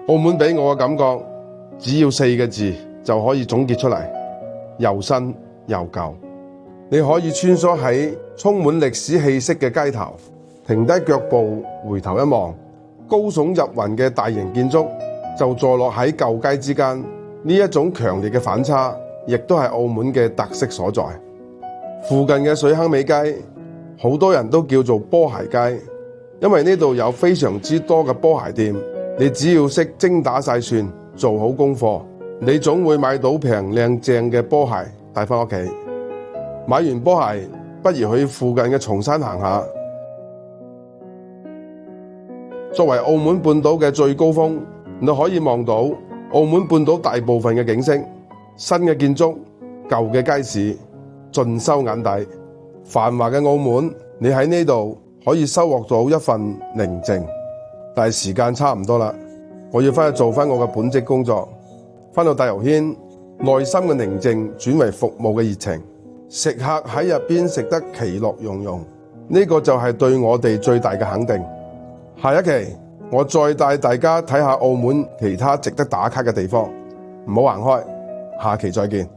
澳門俾我嘅感覺，只要4個字就可以總結出嚟：又新又舊。你可以穿梭喺充滿歷史氣息嘅街頭，停低腳步回頭一望，高聳入雲嘅大型建築就坐落喺舊街之間。呢一種強烈嘅反差，亦都係澳門嘅特色所在。附近嘅水坑尾街，好多人都叫做波鞋街，因為呢度有非常之多嘅波鞋店。你只要識精打細算，做好功課，你總會買到平靚正嘅波鞋帶返屋企。買完波鞋，不如去附近嘅松山行下。作為澳門半島嘅最高峰，你可以望到澳門半島大部分嘅景色，新嘅建築、舊嘅街市，盡收眼底。繁華嘅澳門，你喺呢度可以收穫到一份寧靜。但係時間差唔多啦，我要返去做返我嘅本職工作。返到大蠔軒，內心嘅寧靜轉為服務嘅熱情，食客喺入邊食得其樂融融，呢個就係對我哋最大嘅肯定。下一期我再帶大家睇下澳門其他值得打卡嘅地方，唔好行開，下期再見。